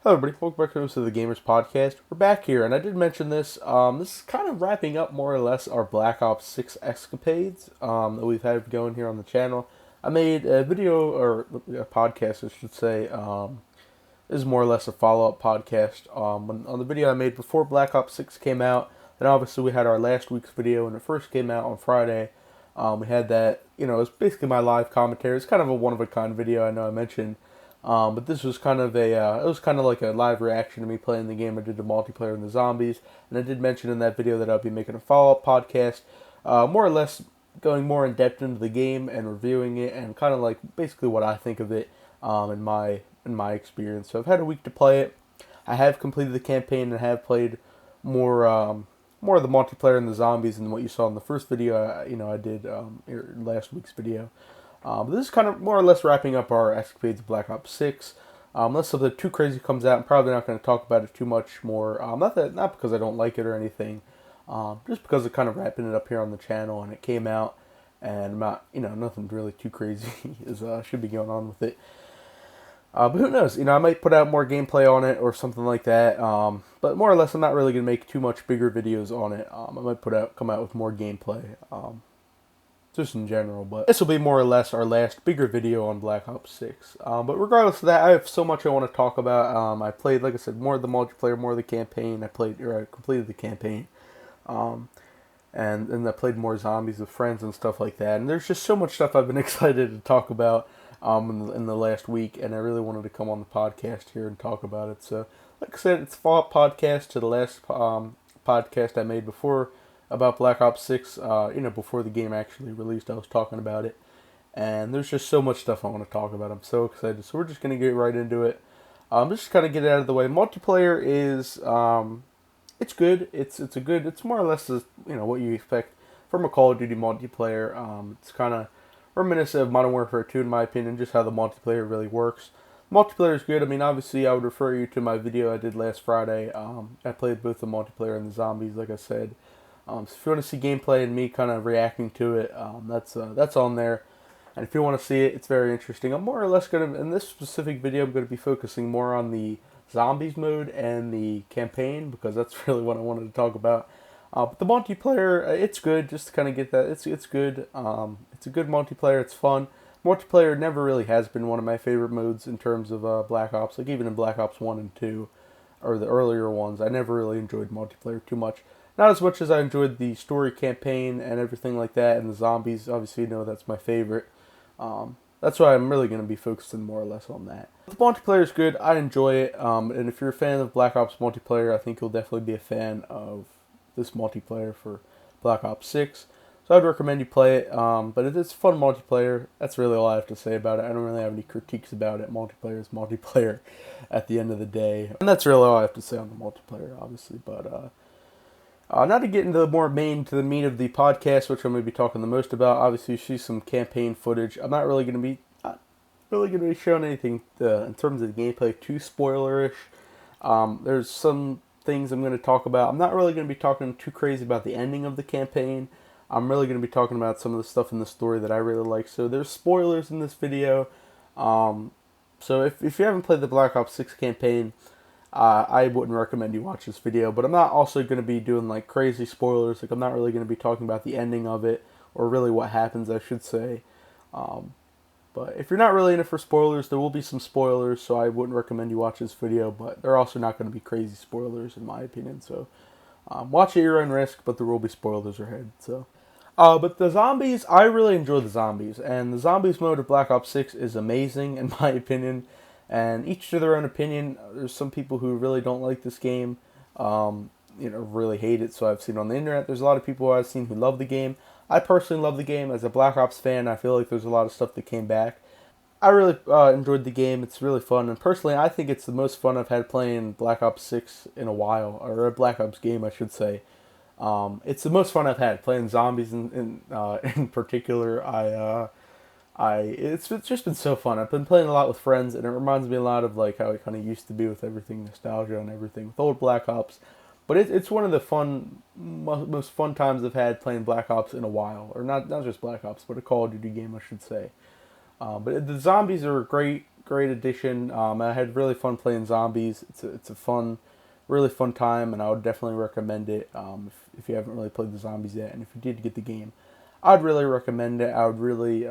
Hello, everybody. Welcome back to the Gamers Podcast. We're back here, and I did mention this. This is kind of wrapping up more or less our Black Ops 6 escapades that we've had going here on the channel. I made a video, or a podcast, I should say. This is more or less a follow-up podcast. On the video I made before Black Ops 6 came out, then obviously we had our last week's video when it first came out on Friday. We had that, it was basically my live commentary. It's kind of a one-of-a-kind video, I know I mentioned. But this was kind of it was kind of like a live reaction to me playing the game. I did the multiplayer and the zombies, and I did mention in that video that I'll be making a follow-up podcast, more or less going more in depth into the game and reviewing it, and kind of like basically what I think of it, in my experience. So I've had a week to play it. I have completed the campaign and have played more of the multiplayer and the zombies than what you saw in the first video. I did last week's video. But this is kind of more or less wrapping up our escapades of Black Ops 6. Unless something too crazy comes out, I'm probably not going to talk about it too much more. Not because I don't like it or anything, just because I'm kind of wrapping it up here on the channel, and it came out, and I'm not, nothing really too crazy should be going on with it. But who knows? I might put out more gameplay on it or something like that. But more or less, I'm not really going to make too much bigger videos on it. I might come out with more gameplay. Just in general, but this will be more or less our last bigger video on Black Ops 6. But regardless of that, I have so much I want to talk about. I played, like I said, more of the multiplayer, more of the campaign. I completed the campaign. And I played more zombies with friends and stuff like that. And there's just so much stuff I've been excited to talk about in the last week, and I really wanted to come on the podcast here and talk about it. So, like I said, it's a follow-up podcast to the last podcast I made before about Black Ops 6, before the game actually released. I was talking about it, and there's just so much stuff I want to talk about. I'm so excited, so we're just going to get right into it. Just kind of get it out of the way. Multiplayer is, it's good. It's more or less, what you expect from a Call of Duty multiplayer. It's kind of reminiscent of Modern Warfare 2, in my opinion, just how the multiplayer really works. Multiplayer is good. I mean, obviously, I would refer you to my video I did last Friday. I played both the multiplayer and the zombies, like I said. So if you want to see gameplay and me kind of reacting to it, that's on there. And if you want to see it, it's very interesting. I'm more or less going to, in this specific video, I'm going to be focusing more on the zombies mode and the campaign, because that's really what I wanted to talk about. But the multiplayer, it's good, just to kind of get that. It's good. It's a good multiplayer. It's fun. Multiplayer never really has been one of my favorite modes in terms of Black Ops. Like even in Black Ops 1 and 2, or the earlier ones, I never really enjoyed multiplayer too much. Not as much as I enjoyed the story campaign and everything like that, and the zombies. Obviously, that's my favorite. That's why I'm really going to be focusing more or less on that. The multiplayer is good. I enjoy it. And if you're a fan of Black Ops multiplayer, I think you'll definitely be a fan of this multiplayer for Black Ops 6. So I'd recommend you play it. But it's fun multiplayer. That's really all I have to say about it. I don't really have any critiques about it. Multiplayer is multiplayer at the end of the day. And that's really all I have to say on the multiplayer, obviously. But not to get into the meat of the podcast, which I'm going to be talking the most about. Obviously, you see some campaign footage. I'm not really going to be showing anything in terms of the gameplay too spoilerish. There's some things I'm going to talk about. I'm not really going to be talking too crazy about the ending of the campaign. I'm really going to be talking about some of the stuff in the story that I really like. So there's spoilers in this video. So if you haven't played the Black Ops 6 campaign, I wouldn't recommend you watch this video, but I'm not also going to be doing like crazy spoilers. Like I'm not really going to be talking about the ending of it, or really what happens, I should say. But if you're not really in it for spoilers, there will be some spoilers, so I wouldn't recommend you watch this video, but they're also not going to be crazy spoilers in my opinion. So watch at your own risk, but there will be spoilers ahead. So, but the zombies, I really enjoy the zombies, and the zombies mode of Black Ops 6 is amazing in my opinion. And each to their own opinion. There's some people who really don't like this game, really hate it. So I've seen on the internet. There's a lot of people I've seen who love the game. I personally love the game. As a Black Ops fan, I feel like there's a lot of stuff that came back. I really enjoyed the game. It's really fun. And personally, I think it's the most fun I've had playing Black Ops 6 in a while. Or a Black Ops game, I should say. It's the most fun I've had. Playing zombies in particular, it's just been so fun. I've been playing a lot with friends, and it reminds me a lot of like how it kind of used to be with everything, nostalgia and everything with old Black Ops. But it's one of the most fun times I've had playing Black Ops in a while, or not just Black Ops, but a Call of Duty game, I should say. But the zombies are great. great addition. I had really fun playing zombies. It's a fun, really fun time, and I would definitely recommend it if you haven't really played the zombies yet. And if you did get the game, I'd really recommend it. I would really.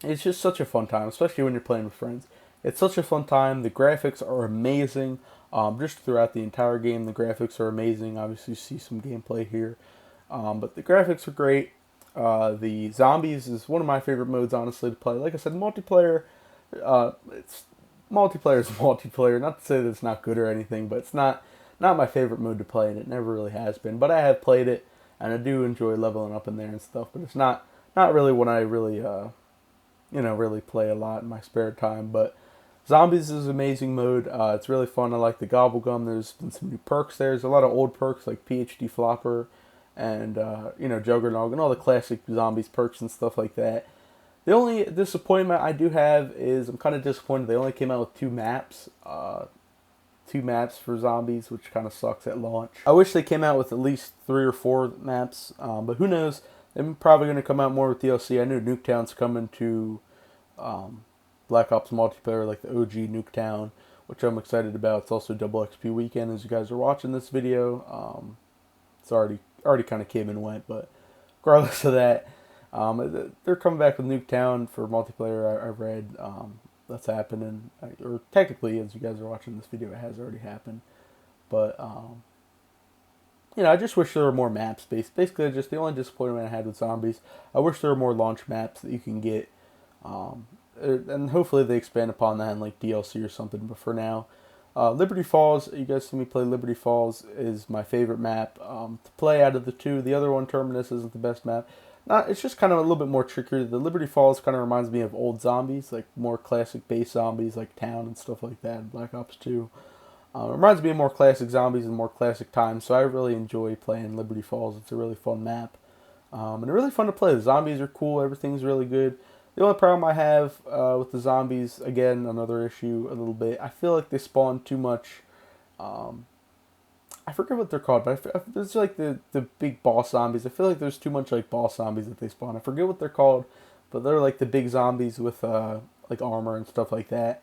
It's just such a fun time, especially when you're playing with friends. It's such a fun time. The graphics are amazing. Just throughout the entire game, the graphics are amazing. Obviously, you see some gameplay here, but the graphics are great. The zombies is one of my favorite modes, honestly, to play. Like I said, multiplayer. It's multiplayer is multiplayer. Not to say that it's not good or anything, but it's not my favorite mode to play, and it never really has been. But I have played it, and I do enjoy leveling up in there and stuff. But it's not really what I really really play a lot in my spare time. But zombies is an amazing mode. It's really fun. I like the gobble-gum. There's been some new perks there. There's a lot of old perks like PhD Flopper and Juggernog and all the classic zombies perks and stuff like that. The only disappointment I do have is I'm kind of disappointed they only came out with two maps for zombies, which kind of sucks at launch. I wish they came out with at least 3 or 4 maps, but who knows? They're probably going to come out more with DLC. I know Nuketown's coming to Black Ops multiplayer, like the OG Nuketown, which I'm excited about. It's also Double XP weekend as you guys are watching this video. It's already kind of came and went, but regardless of that, they're coming back with Nuketown for multiplayer. I read that's happening, or technically, as you guys are watching this video, it has already happened. But I just wish there were more maps. Basically, just the only disappointment I had with zombies. I wish there were more launch maps that you can get, and hopefully they expand upon that in like DLC or something. But for now, Liberty Falls, you guys see me play Liberty Falls, is my favorite map to play out of the two. The other one, Terminus, isn't the best map. It's just kind of a little bit more trickier. The Liberty Falls kind of reminds me of old zombies, like more classic base zombies, like Town and stuff like that in Black Ops 2. It reminds me of more classic zombies and more classic times, so I really enjoy playing Liberty Falls. It's a really fun map, and really fun to play. The zombies are cool. Everything's really good. The only problem I have with the zombies, again, another issue a little bit, I feel like they spawn too much. I forget what they're called, but there's like the big boss zombies. I feel like there's too much like boss zombies that they spawn. I forget what they're called, but they're like the big zombies with like armor and stuff like that.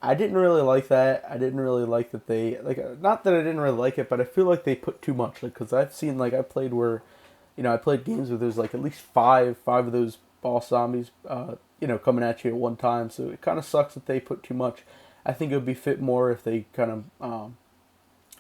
I didn't really like that. I didn't really like that they not that I didn't really like it, but I feel like they put too much. Like, because I've seen I played where, I played games where there's like at least five of those boss zombies, coming at you at one time. So it kind of sucks that they put too much. I think it would be fit more if they kind of,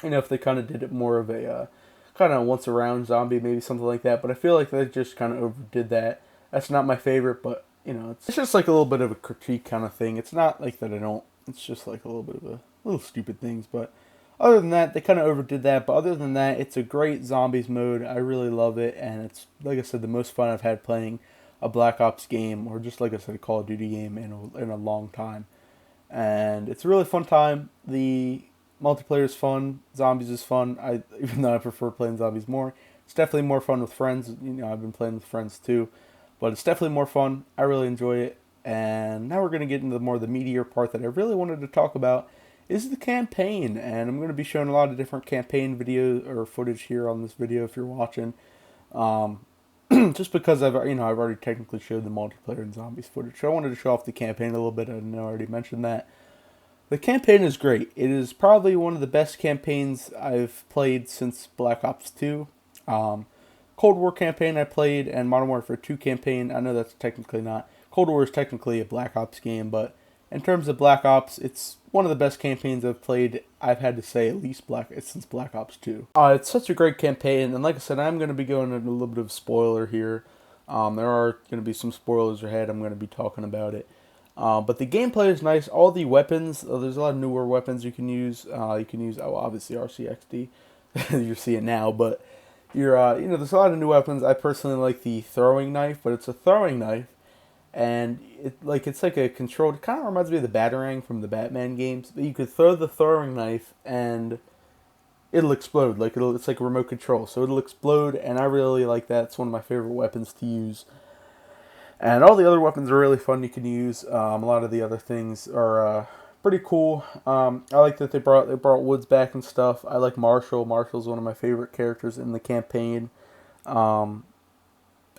if they kind of did it more of a kind of once around zombie, maybe something like that. But I feel like they just kind of overdid that. That's not my favorite, but it's just like a little bit of a critique kind of thing. It's not like that I don't. It's just like a little bit of a little stupid things, but other than that, they kind of overdid that. But other than that, it's a great zombies mode. I really love it, and it's, like I said, the most fun I've had playing a Black Ops game, or just like I said, a Call of Duty game in a long time. And it's a really fun time. The multiplayer is fun. Zombies is fun. Even though I prefer playing zombies more, it's definitely more fun with friends. I've been playing with friends too, but it's definitely more fun. I really enjoy it. And now we're going to get into the meatier part that I really wanted to talk about, is the campaign. And I'm going to be showing a lot of different campaign videos or footage here on this video if you're watching. Just because I've already technically showed the multiplayer and zombies footage. So I wanted to show off the campaign a little bit. I know I already mentioned that. The campaign is great. It is probably one of the best campaigns I've played since Black Ops 2. Cold War campaign I played, and Modern Warfare 2 campaign. I know that's technically not. Cold War is technically a Black Ops game, but in terms of Black Ops, it's one of the best campaigns I've played. I've had to say at least since Black Ops 2. It's such a great campaign, and like I said, I'm going to be going into a little bit of spoiler here. There are going to be some spoilers ahead. I'm going to be talking about it. But the gameplay is nice. All the weapons, there's a lot of newer weapons you can use. You can use, obviously RCXD. You're seeing now, but there's a lot of new weapons. I personally like the throwing knife, but it's a throwing knife. And it's like a controlled, it kind of reminds me of the Batarang from the Batman games. But you could throw the throwing knife and it'll explode. It's like a remote control, so it'll explode. And I really like that. It's one of my favorite weapons to use. And all the other weapons are really fun you can use. A lot of the other things are pretty cool. I like that they brought Woods back and stuff. I like Marshall. Marshall's one of my favorite characters in the campaign. And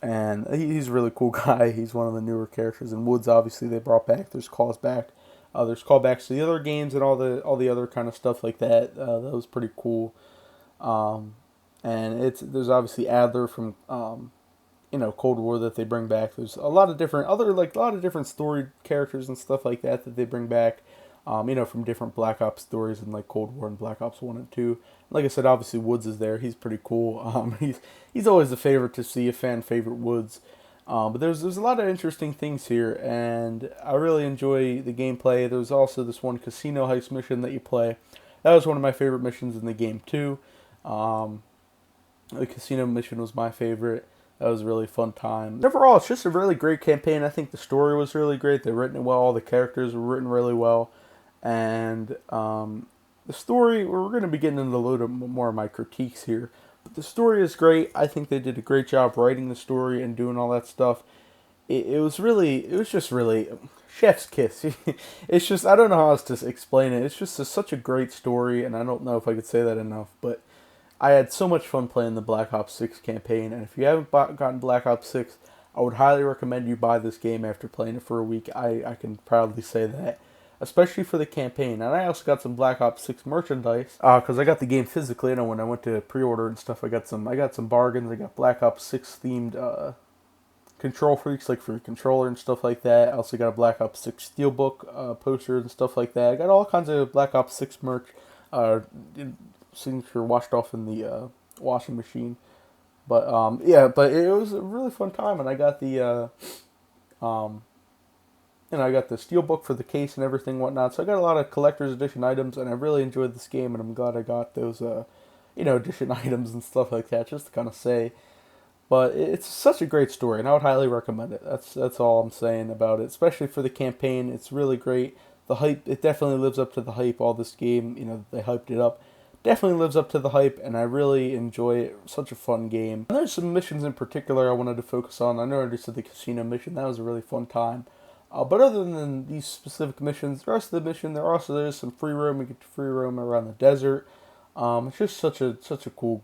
and he's a really cool guy. He's one of the newer characters. And Woods, obviously, they brought back. There's calls back. There's callbacks to the other games and all the other kind of stuff like that. That was pretty cool. And there's obviously Adler from Cold War that they bring back. There's a lot of different story characters and stuff like that they bring back. From different Black Ops stories and like Cold War and Black Ops 1 and 2. Like I said, obviously Woods is there. He's pretty cool. He's always a favorite to see, a fan favorite, Woods. But there's a lot of interesting things here, and I really enjoy the gameplay. There's also this one casino heist mission that you play. That was one of my favorite missions in the game too. The casino mission was my favorite. That was a really fun time. Overall, it's just a really great campaign. I think the story was really great. They've written it well. All the characters were written really well. And the story, we're going to be getting into a little bit more of my critiques here. But the story is great. I think they did a great job writing the story and doing all that stuff. It was just really chef's kiss. It's just, I don't know how else to explain it. It's just such a great story, and I don't know if I could say that enough. But I had so much fun playing the Black Ops 6 campaign, and if you haven't gotten Black Ops 6, I would highly recommend you buy this game after playing it for a week. I can proudly say that, especially for the campaign. And I also got some Black Ops 6 merchandise because I got the game physically. And when I went to pre-order and stuff, I got some bargains. I got Black Ops 6 themed control freaks, like for your controller and stuff like that. I also got a Black Ops 6 steelbook poster and stuff like that. I got all kinds of Black Ops 6 merch. Signature washed off in the washing machine. But but it was a really fun time, and I got the I got the steelbook for the case and everything and whatnot. So I got a lot of collector's edition items, and I really enjoyed this game, and I'm glad I got those edition items and stuff like that, just to kind of say. But it's such a great story, and I would highly recommend it. That's all I'm saying about it, especially for the campaign. It's really great. The hype, it definitely lives up to the hype. All this game, they hyped it up. Definitely lives up to the hype, and I really enjoy it. Such a fun game. And there's some missions in particular I wanted to focus on. I know I already said the casino mission. That was a really fun time. But other than these specific missions, the rest of the mission, there's some free roam. You get to free roam around the desert. It's just such a cool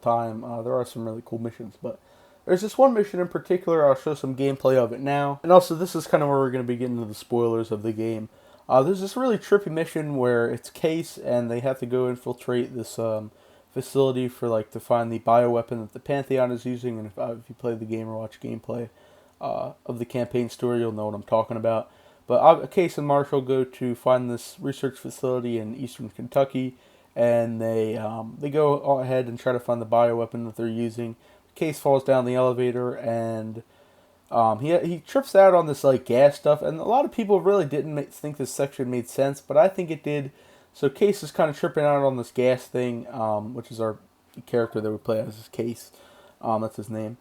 time. There are some really cool missions, but there's this one mission in particular. I'll show some gameplay of it now. And also, this is kind of where we're going to be getting into the spoilers of the game. There's this really trippy mission where it's Case, and they have to go infiltrate this facility to find the bioweapon that the Pantheon is using. And if you play the game or watch gameplay of the campaign story, you'll know what I'm talking about. But Case and Marshall go to find this research facility in eastern Kentucky, and they go ahead and try to find the bioweapon that they're using. Case falls down the elevator, and he trips out on this gas stuff, and a lot of people really didn't think this section made sense, but I think it did. So Case is kind of tripping out on this gas thing, which is our character that we play as is Case. That's his name.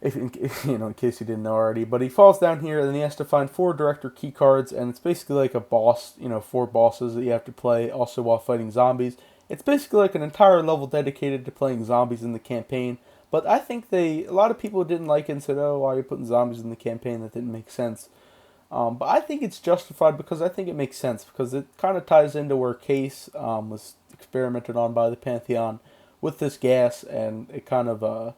In case you didn't know already. But he falls down here, and then he has to find 4 director key cards, and it's basically like a boss, 4 bosses that you have to play, also while fighting zombies. It's basically like an entire level dedicated to playing zombies in the campaign. But I think a lot of people didn't like it and said, oh, why are you putting zombies in the campaign? That didn't make sense. But I think it's justified because I think it makes sense, because it kind of ties into where Case was experimented on by the Pantheon with this gas, and it kind of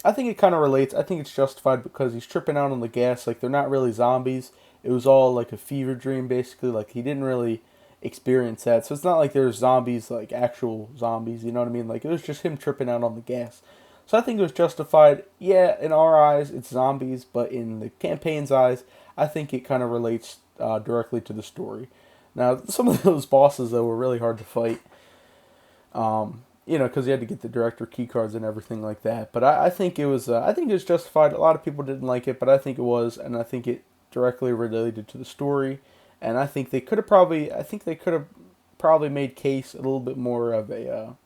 I think it kind of relates. I think it's justified because he's tripping out on the gas. They're not really zombies. It was all like a fever dream, basically. He didn't really experience that. So it's not like there's zombies, actual zombies, you know what I mean? It was just him tripping out on the gas. So I think it was justified. Yeah, in our eyes, it's zombies, but in the campaign's eyes, I think it kind of relates directly to the story. Now, some of those bosses, though, were really hard to fight. Because you had to get the director key cards and everything like that. But I think it was justified. A lot of people didn't like it, but I think it was, and I think it directly related to the story. And I think they could have probably made Case a little bit more of a,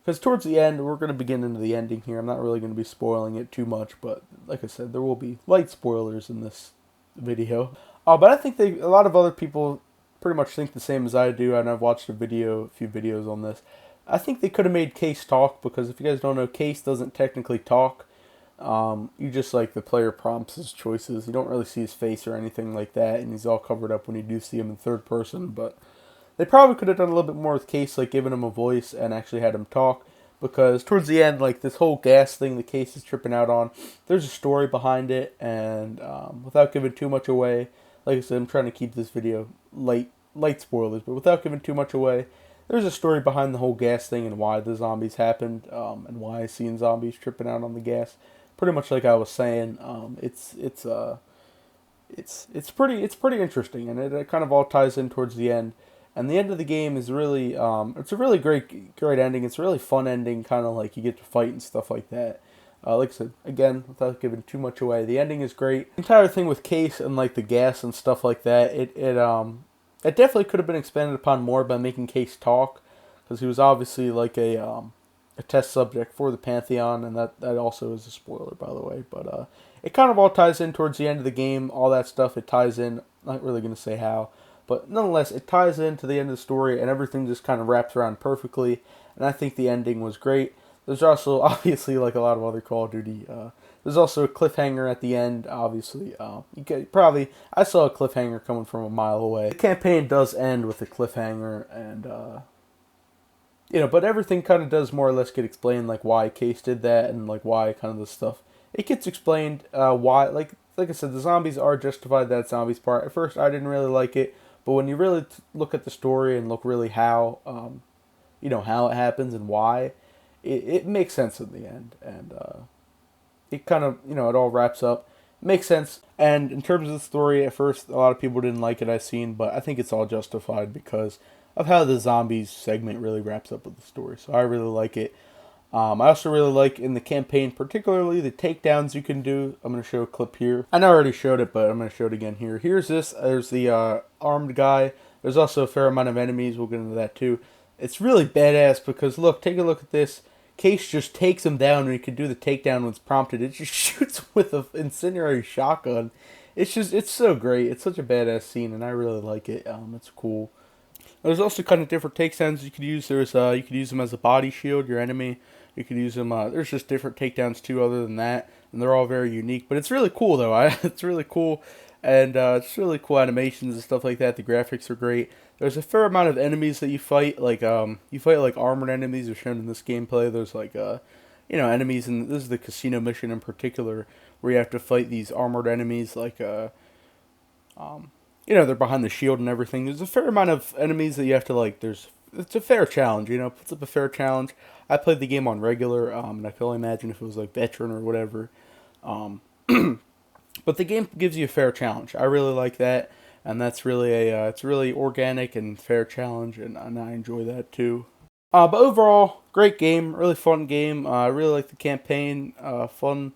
because towards the end, we're going to begin into the ending here. I'm not really going to be spoiling it too much, but like I said, there will be light spoilers in this video. But I think a lot of other people pretty much think the same as I do, and I've watched a few videos on this. I think they could have made Case talk, because if you guys don't know, Case doesn't technically talk. You just the player prompts his choices. You don't really see his face or anything like that, and he's all covered up when you do see him in third person. But they probably could have done a little bit more with Case, given him a voice and actually had him talk. because towards the end, like this whole gas thing the Case is tripping out on, there's a story behind it, and without giving too much away, like I said, I'm trying to keep this video light spoilers, but without giving too much away, there's a story behind the whole gas thing and why the zombies happened, and why I seen zombies tripping out on the gas. Pretty much like I was saying, it's pretty interesting, and it kind of all ties in towards the end. And the end of the game is really it's a really great ending. It's a really fun ending, kind of like you get to fight and stuff like that. Like I said, again, without giving too much away, the ending is great. The entire thing with Case and like the gas and stuff like that, it definitely could have been expanded upon more by making Case talk, because he was obviously like a test subject for the Pantheon, and that also is a spoiler, by the way. But it kind of all ties in towards the end of the game, all that stuff. It ties in. Not really going to say how, but nonetheless, it ties into the end of the story, and everything just kind of wraps around perfectly. And I think the ending was great. There's also, obviously, like a lot of other Call of Duty, there's also a cliffhanger at the end, obviously. I saw a cliffhanger coming from a mile away. The campaign does end with a cliffhanger, and, but everything kind of does more or less get explained, like why Case did that, and like why kind of the stuff. It gets explained why, like I said, the zombies are justified, that zombies part. At first, I didn't really like it, but when you really look at the story and look really how, how it happens and why, it makes sense in the end. And it kind of, it all wraps up. It makes sense. And in terms of the story, at first, a lot of people didn't like it, I've seen, but I think it's all justified because of how the zombies segment really wraps up with the story. So I really like it. I also really like in the campaign, particularly the takedowns you can do. I'm going to show a clip here. I know I already showed it, but I'm going to show it again here. Here's this. There's the armed guy. There's also a fair amount of enemies. We'll get into that too. It's really badass because, look, take a look at this. Case just takes him down, and he can do the takedown when it's prompted. It just shoots with an incendiary shotgun. It's so great. It's such a badass scene, and I really like it. It's cool. There's also kind of different takedowns you could use. You could use them as a body shield, your enemy. You could use them. There's just different takedowns too, other than that, and they're all very unique. But it's really cool though. It's really cool, and it's really cool animations and stuff like that. The graphics are great. There's a fair amount of enemies that you fight. Like armored enemies are shown in this gameplay. There's like enemies, and this is the casino mission in particular, where you have to fight these armored enemies. Like they're behind the shield and everything. There's a fair amount of enemies that you have to it's a fair challenge, puts up a fair challenge. I played the game on regular, and I can only imagine if it was like veteran or whatever. But the game gives you a fair challenge. I really like that, and that's really it's really organic and fair challenge, and I enjoy that too. But overall, great game, really fun game. I really like the campaign, fun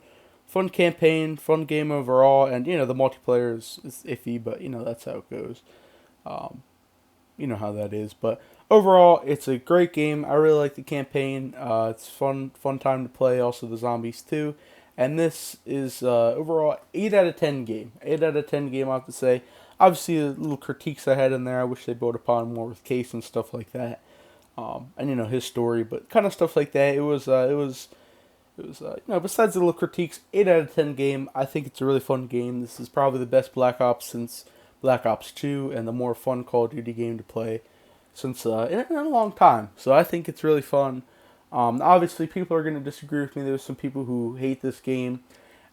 campaign, fun game overall, and the multiplayer is iffy, but that's how it goes. You know how that is, but overall, it's a great game. I really like the campaign. It's fun time to play. Also, the zombies too. And this is overall 8 out of 10 game. 8 out of 10 game, I have to say. Obviously, the little critiques I had in there, I wish they built upon more with Case and stuff like that. And his story, but kind of stuff like that. It was besides the little critiques, 8 out of 10 game. I think it's a really fun game. This is probably the best Black Ops since Black Ops 2, and the more fun Call of Duty game to play since in a long time. So I think it's really fun. Obviously, people are going to disagree with me. There's some people who hate this game,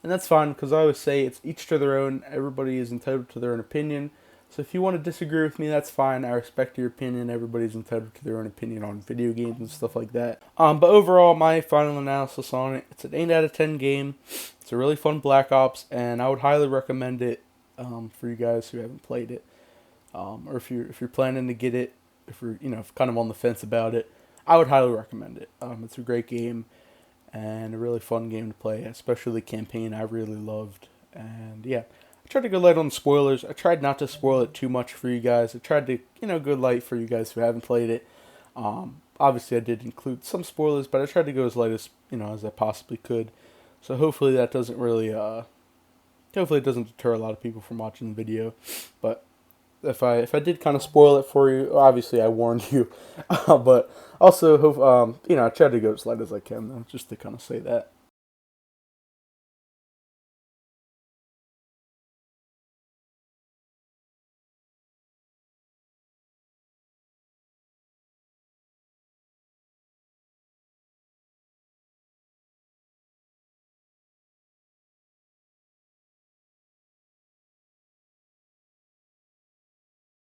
and that's fine, because I always say it's each to their own. Everybody is entitled to their own opinion. So if you want to disagree with me, that's fine. I respect your opinion. Everybody's entitled to their own opinion on video games and stuff like that. But overall, my final analysis on it, it's an 8 out of 10 game. It's a really fun Black Ops, and I would highly recommend it for you guys who haven't played it, or if you're planning to get it, if you're kind of on the fence about it, I would highly recommend it. It's a great game and a really fun game to play, especially the campaign I really loved. And yeah, I tried to go light on spoilers. I tried not to spoil it too much for you guys. I tried to go light for you guys who haven't played it. Obviously I did include some spoilers, but I tried to go as light as as I possibly could. So hopefully that doesn't really hopefully it doesn't deter a lot of people from watching the video. But if I did kind of spoil it for you, obviously I warned you. But also hope I tried to go as light as I can, though, just to kind of say that.